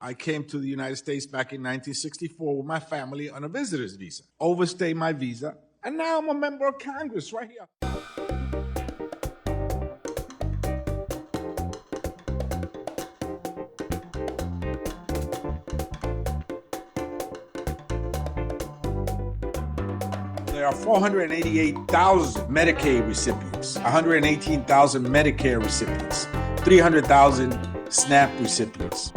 I came to the United States back in 1964 with my family on a visitor's visa, overstayed my visa, and now I'm a member of Congress right here. There are 488,000 Medicaid recipients, 118,000 Medicare recipients, 300,000 SNAP recipients.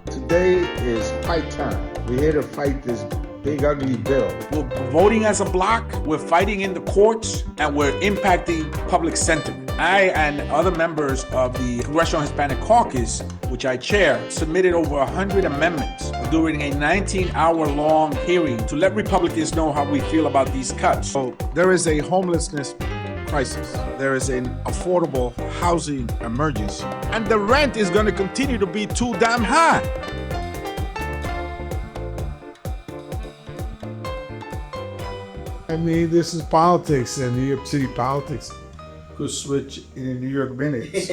Today is fight time. We're here to fight this big ugly bill. We're voting as a bloc, we're fighting in the courts, and we're impacting public sentiment. I and other members of the Congressional Hispanic Caucus, which I chair, submitted over 100 amendments during a 19-hour-long hearing to let Republicans know how we feel about these cuts. So there is a homelessness crisis. There is an affordable housing emergency. And the rent is going to continue to be too damn high. I mean, this is politics, and New York City politics could switch in New York minutes.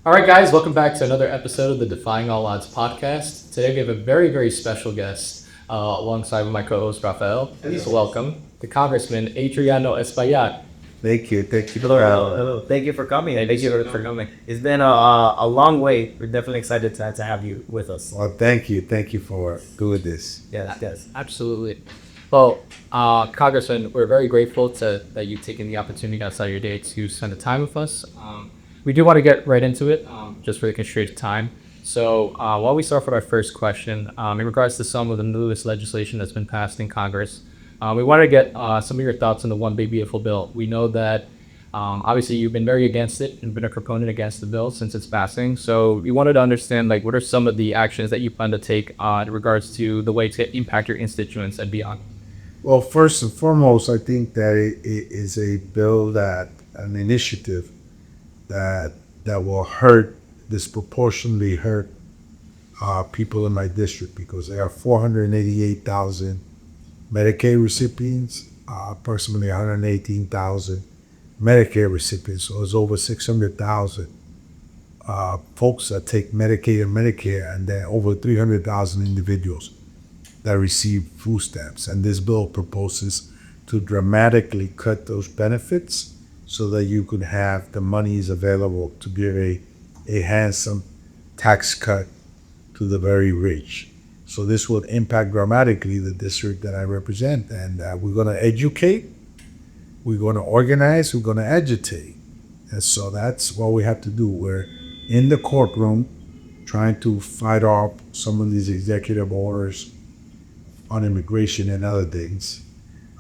All right, guys, welcome back to another episode of the Defying All Odds Podcast. Today we have a very, very special guest alongside my co-host, Rafael. Please welcome the Congressman Adriano Espaillat. Thank you. Hello. Thank you for coming. Thank you for coming. It's been a long wait. We're definitely excited to have you with us. Well, thank you. Thank you for doing this. Yes. Absolutely. Well, Congressman, we're very grateful that you've taken the opportunity outside your day to spend the time with us. We do want to get right into it, just for the constraint of time. So while we start with our first question, in regards to some of the newest legislation that's been passed in Congress, we want to get some of your thoughts on the One Big Beautiful Bill. We know that obviously you've been very against it and been a proponent against the bill since its passing. So we wanted to understand, what are some of the actions that you plan to take in regards to the way to impact your constituents and beyond? Well, first and foremost, I think that it is a bill an initiative that will disproportionately hurt people in my district, because there are 488,000 Medicaid recipients, approximately 118,000 Medicare recipients. So it's over 600,000 folks that take Medicaid and Medicare, and then over 300,000 individuals that receive food stamps. And this bill proposes to dramatically cut those benefits so that you could have the monies available to give a handsome tax cut to the very rich. So this will impact dramatically the district that I represent. And we're going to educate, we're going to organize, we're going to agitate. And so that's what we have to do. We're in the courtroom trying to fight off some of these executive orders on immigration and other things.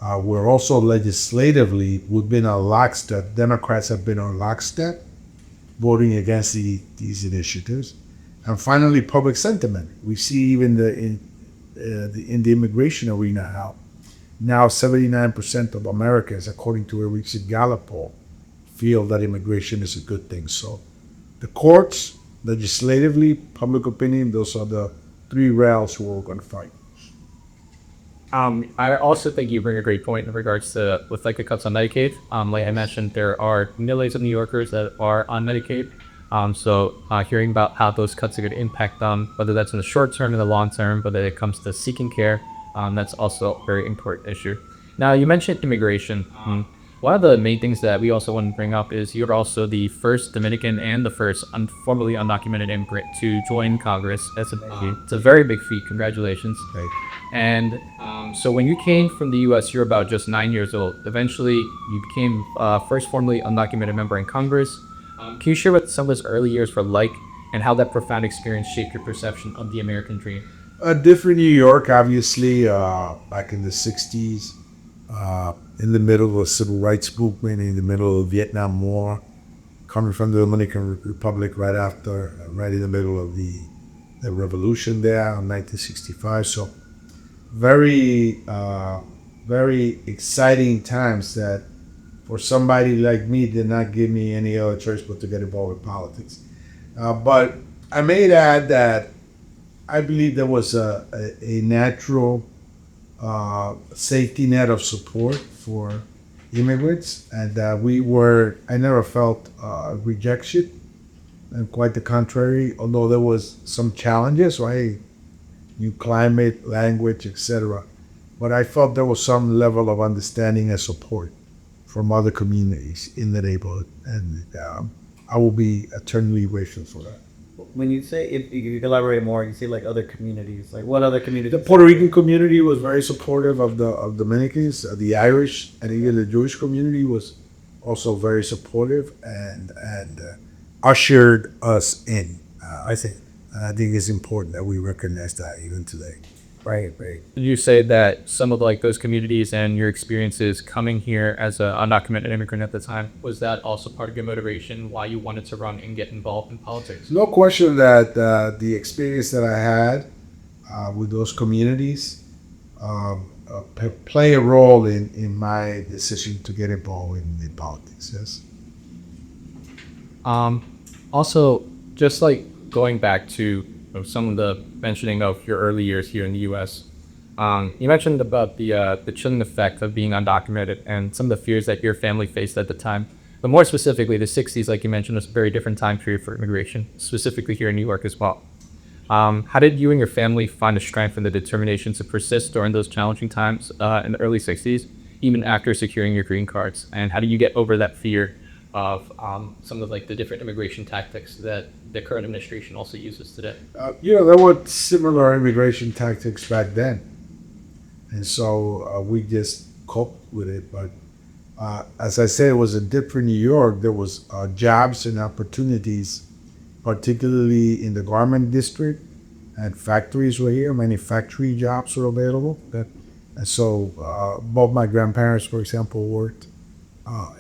We're also legislatively, we've been on lockstep. Democrats have been on lockstep voting against these initiatives. And finally, public sentiment. We see even in the immigration arena now 79% of Americans, according to a recent Gallup poll, feel that immigration is a good thing. So the courts, legislatively, public opinion, those are the three rails where we're going to fight. I also think you bring a great point in regards to with the cuts on Medicaid. Like I mentioned, there are millions of New Yorkers that are on Medicaid. So hearing about how those cuts are going to impact them, whether that's in the short term and the long term, whether it comes to seeking care, that's also a very important issue. Now, you mentioned immigration. One of the main things that we also want to bring up is you're also the first Dominican and the first formerly undocumented immigrant to join Congress. It's a very big feat. Congratulations. Right. And so when you came from the U.S., you're about just 9 years old. Eventually, you became first formerly undocumented member in Congress. Can you share what some of those early years were like and how that profound experience shaped your perception of the American dream? A different New York, obviously, back in the 60s, in the middle of a civil rights movement, in the middle of the Vietnam War, coming from the Dominican Republic right in the middle of the revolution there in 1965. So very exciting times that for somebody like me did not give me any other choice but to get involved with politics. But I may add that I believe there was a natural safety net of support for immigrants, and I never felt rejection, and quite the contrary, although there was some challenges, right? New climate, language, etc. But I felt there was some level of understanding and support from other communities in the neighborhood, and I will be eternally grateful for that. When you say, if you elaborate more, you say like other communities, like what other communities? The Puerto Rican community was very supportive of Dominicans. The Irish and even the Jewish community was also very supportive and ushered us in. I think it's important that we recognize that even today. Right. Did you say that some of like those communities and your experiences coming here as an undocumented immigrant at the time, was that also part of your motivation why you wanted to run and get involved in politics? No question that the experience that I had with those communities play a role in my decision to get involved in politics. Yes. Also, just like going back to some of the mentioning of your early years here in the U.S., you mentioned about the chilling effect of being undocumented and some of the fears that your family faced at the time. But more specifically, the 60s, like you mentioned, was a very different time period for immigration, specifically here in New York as well. How did you and your family find the strength and the determination to persist during those challenging times in the early 60s, even after securing your green cards? And how do you get over that fear of some of like the different immigration tactics that the current administration also uses today? There were similar immigration tactics back then, and so we just coped with it. But as I said, it was a different New York. There was jobs and opportunities, particularly in the garment district, and factories were here. Manufacturing jobs were available. And so both my grandparents, for example, worked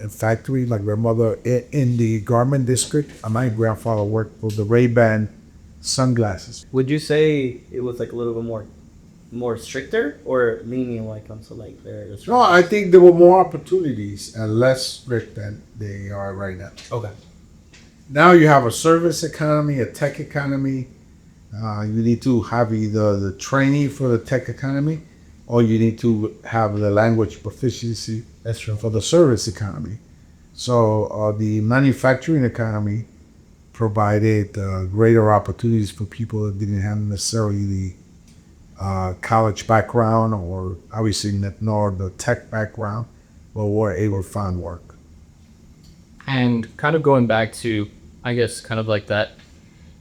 in factory, like my mother in the garment district, and my grandfather worked for the Ray-Ban sunglasses. Would you say it was like a little bit more stricter or lenient when it comes to like their? No, I think there were more opportunities and less strict than they are right now. Okay. Now you have a service economy, a tech economy. You need to have either the training for the tech economy, or you need to have the language proficiency. That's true. For the service economy. So the manufacturing economy provided greater opportunities for people that didn't have necessarily the college background or obviously nor the tech background, but were able to find work. And kind of going back to, I guess, kind of like that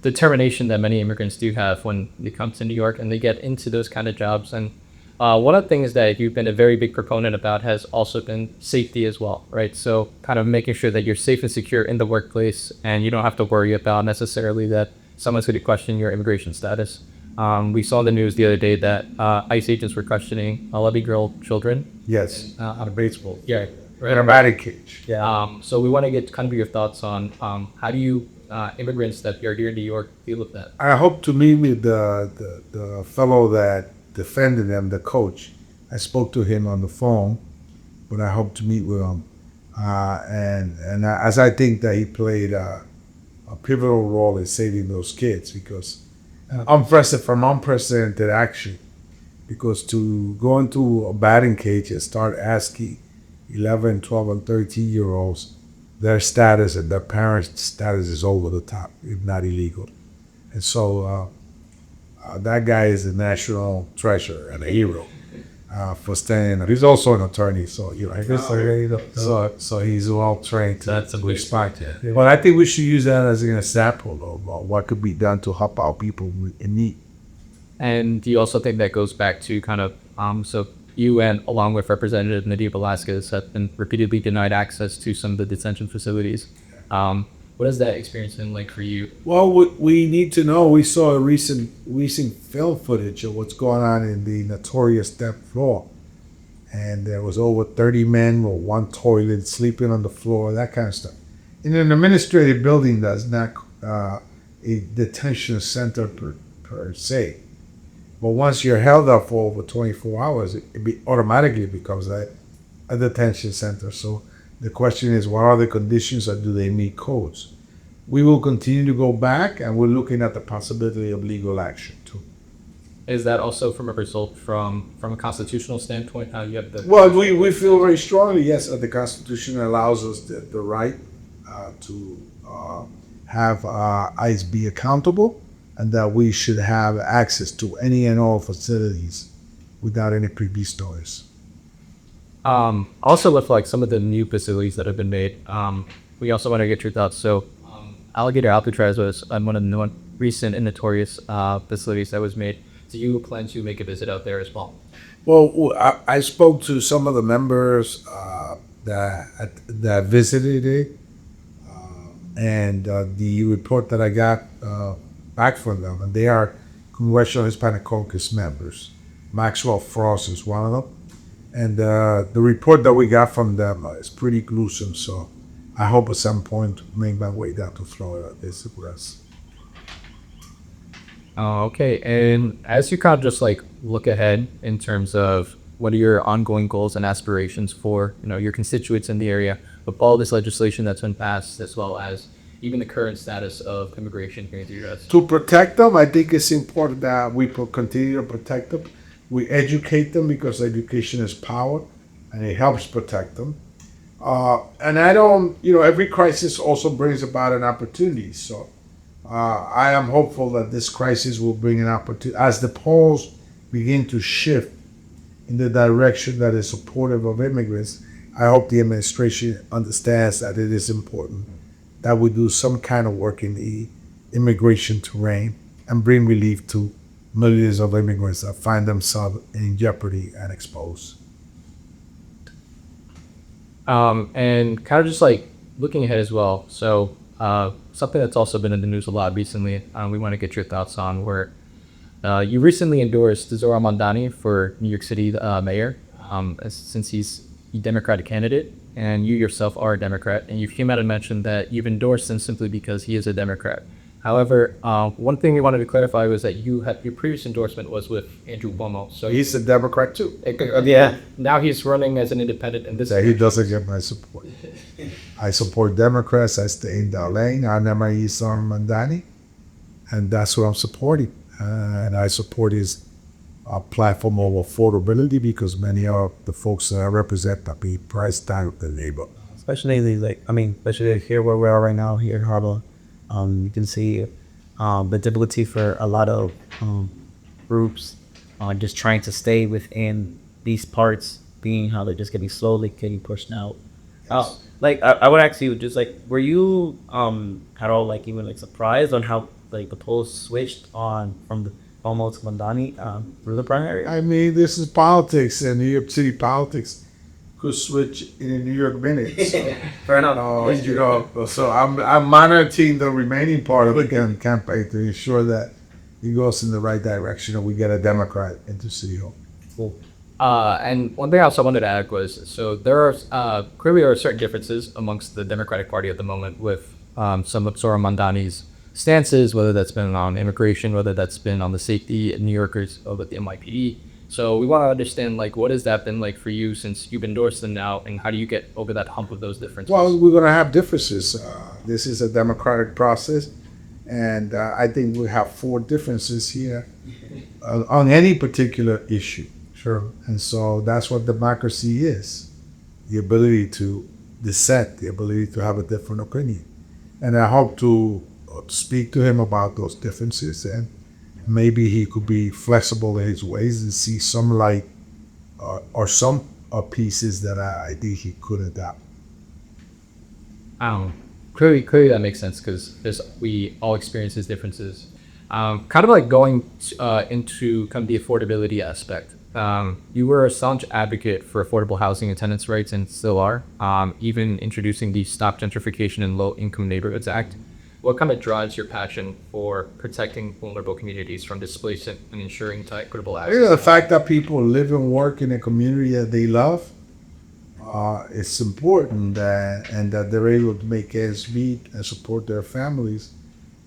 determination that many immigrants do have when they come to New York and they get into those kind of jobs. And one of the things that you've been a very big proponent about has also been safety as well, right? So kind of making sure that you're safe and secure in the workplace and you don't have to worry about necessarily that someone's going to question your immigration status. We saw in the news the other day that ICE agents were questioning 11-year-old children. Yes, on a baseball. Yeah. Right. In a batting cage. Yeah. So we want to get kind of your thoughts on how do you immigrants that are here in New York deal with that? I hope to meet with the fellow that defended him, the coach. I spoke to him on the phone, but I hope to meet with him. And as I think that he played a pivotal role in saving those kids, because unprecedented action, because to go into a batting cage and start asking 11, 12, and 13-year-olds their status and their parents' status is over the top, if not illegal. And so that guy is a national treasure and a hero for standing. He's also an attorney, so so he's well trained to respect it. But I think we should use that as an example of what could be done to help out people in need. And do you also think that goes back to kind of so you and along with Representative Nadia Velasquez have been repeatedly denied access to some of the detention facilities. What has that experience been like for you? Well, we need to know. We saw a recent film footage of what's going on in the notorious Death Floor. And there was over 30 men with one toilet sleeping on the floor, that kind of stuff. In an administrative building, that's not a detention center per se. But once you're held up for over 24 hours, it automatically becomes a detention center. So the question is, what are the conditions and do they meet codes? We will continue to go back, and we're looking at the possibility of legal action too. Is that also from a result from a constitutional standpoint? How you have the Well, we feel very strongly, yes, that the Constitution allows us the right to have ICE be accountable, and that we should have access to any and all facilities without any previous notice. Also with like some of the new facilities that have been made, we also want to get your thoughts. So, Alligator Alcatraz was one of the recent and notorious facilities that was made. Do you plan to make a visit out there as well? Well, I spoke to some of the members that visited it, and the report that I got back from them, and they are Congressional Hispanic Caucus members. Maxwell Frost is one of them, and the report that we got from them is pretty gruesome. So I hope at some point make my way down to Florida visit with us. Oh, okay. And as you kind of just like look ahead in terms of what are your ongoing goals and aspirations for, your constituents in the area with all this legislation that's been passed, as well as even the current status of immigration here in the U.S.? To protect them, I think it's important that we continue to protect them. We educate them because education is power, and it helps protect them. And I don't, every crisis also brings about an opportunity. So I am hopeful that this crisis will bring an opportunity as the polls begin to shift in the direction that is supportive of immigrants. I hope the administration understands that it is important that we do some kind of work in the immigration terrain and bring relief to millions of immigrants that find themselves in jeopardy and exposed. And kind of just like looking ahead as well. So something that's also been in the news a lot recently, we want to get your thoughts on where you recently endorsed Zohran Mamdani for New York City mayor, since he's a Democratic candidate, and you yourself are a Democrat, and you came out and mentioned that you've endorsed him simply because he is a Democrat. However, one thing we wanted to clarify was that your previous endorsement was with Andrew Cuomo. So He's a Democrat too. Yeah. Now he's running as an independent in this. That he doesn't get my support. I support Democrats. I stay in their lane. I never use Mamdani, and that's what I'm supporting. And I support his platform of affordability because many of the folks that I represent are being priced out of the labor. Especially especially here where we are right now here in Harlem. You can see the difficulty for a lot of groups just trying to stay within these parts, being how they're just getting pushed out. Yes. I would ask you, just like, were you at all even surprised on how the polls switched from the Cuomo to Mamdani through the primary? I mean, this is politics, and New York City politics could switch in a New York minute. So, Fair enough. So I'm monitoring the remaining part of the campaign to ensure that he goes in the right direction and we get a Democrat into City Hall. Cool. And one thing I also wanted to add was, so there are clearly certain differences amongst the Democratic Party at the moment with some of Zohran Mamdani's stances, whether that's been on immigration, whether that's been on the safety of New Yorkers with the NYPD. So we want to understand, what has that been like for you since you've endorsed them now, and how do you get over that hump of those differences? Well, we're going to have differences. This is a democratic process, and I think we have 4 differences here on any particular issue. Sure. And so that's what democracy is, the ability to dissent, the ability to have a different opinion. And I hope to speak to him about those differences, and maybe he could be flexible in his ways and see some light or some pieces that I think he could adapt. Clearly that makes sense because we all experience these differences. Kind of like going into kind of the affordability aspect. You were a staunch advocate for affordable housing and tenants' rights, and still are, even introducing the Stop Gentrification in Low Income Neighborhoods Act. What kind of drives your passion for protecting vulnerable communities from displacement and ensuring equitable access? The fact that people live and work in a community that they love, it's important, and that they're able to make ends meet and support their families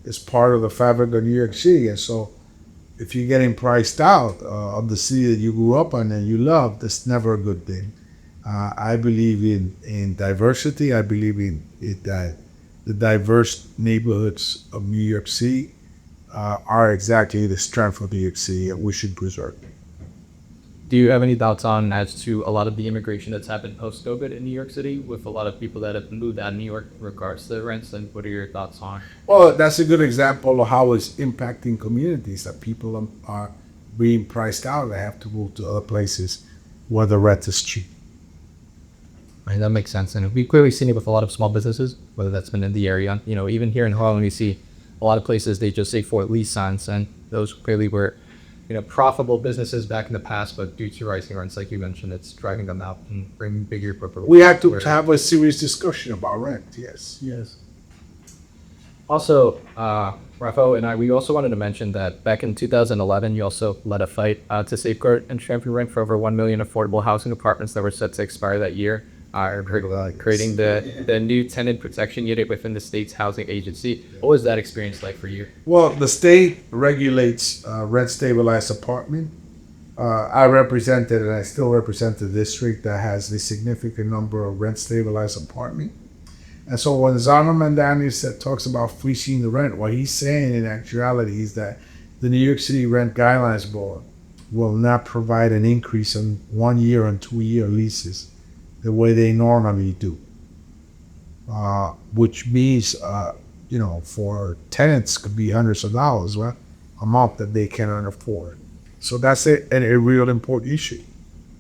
is part of the fabric of New York City. And so if you're getting priced out of the city that you grew up in and you love, that's never a good thing. I believe in diversity. I believe in it that the diverse neighborhoods of New York City are exactly the strength of New York City, and we should preserve them. Do you have any thoughts on as to a lot of the immigration that's happened post-COVID in New York City with a lot of people that have moved out of New York in regards to the rents? And what are your thoughts on? Well, that's a good example of how it's impacting communities, that people are being priced out. They have to move to other places where the rent is cheap. Right, that makes sense. And we've clearly seen it with a lot of small businesses, whether that's been in the area. You know, even here in Harlem, you see a lot of places, they just say for lease signs, and those clearly were, you know, profitable businesses back in the past, but due to rising rents, like you mentioned, it's driving them out and bringing bigger corporate. We had to have a serious discussion about rent. Yes. Also, Rafael and we also wanted to mention that back in 2011, you also led a fight to safeguard and champion rent for over 1 million affordable housing apartments that were set to expire that year. Creating the new tenant protection unit within the state's housing agency. What was that experience like for you? Well, the state regulates rent stabilized apartment. I represented and I still represent the district that has a significant number of rent stabilized apartment. And so when Zana Mandani talks about freezing the rent, what he's saying in actuality is that the New York City Rent Guidelines Board will not provide an increase on 1 year and 2 year leases the way they normally do, which means, for tenants could be hundreds of dollars, well, a month that they cannot afford. So that's a real important issue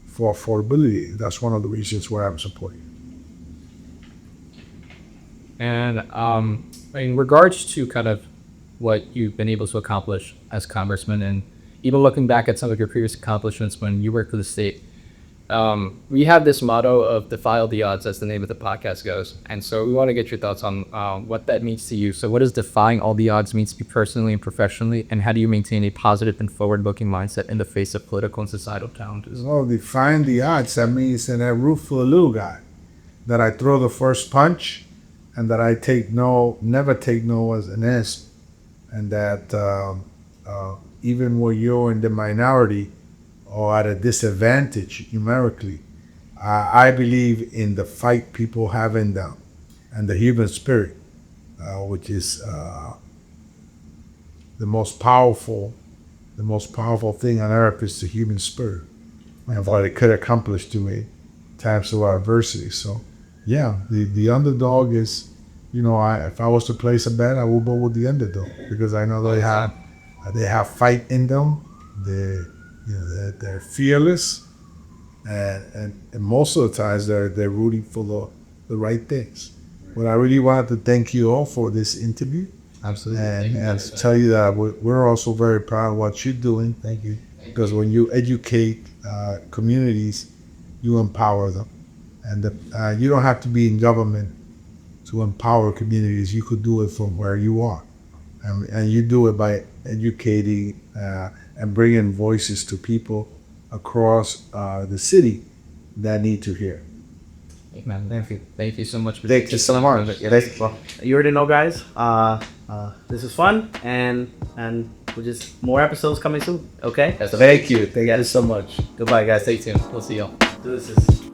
for affordability. That's one of the reasons why I'm supporting it. And in regards to kind of what you've been able to accomplish as congressman, and even looking back at some of your previous accomplishments when you worked for the state, we have this motto of defy all the odds, as the name of the podcast goes. And so we want to get your thoughts on what that means to you. So what does defying all the odds mean to you personally and professionally? And how do you maintain a positive and forward-looking mindset in the face of political and societal challenges? Well, defying the odds, that means in that room full of little guy, that I throw the first punch and that I never take no as an answer. And that even when you're in the minority, or at a disadvantage numerically, I believe in the fight people have in them and the human spirit, which is the most powerful thing on earth is the human spirit, and what it could accomplish to me times of adversity. So, yeah, the underdog is, if I was to place a bet, I would go with the underdog because I know they have fight in them. They're fearless, and most of the times they're rooting for the right things. But I really wanted to thank you all for this interview. Absolutely. And to tell you that we're also very proud of what you're doing. Thank you. Because when you educate communities, you empower them. And you don't have to be in government to empower communities. You could do it from where you are. And you do it by educating and bringing voices to people across the city that need to hear. Man, thank you so much. Thank you so much. Well, you already know, guys. This is fun, and we're just more episodes coming soon. Okay. Yes. Thank you so much. Goodbye, guys. Stay tuned. We'll see y'all. This is.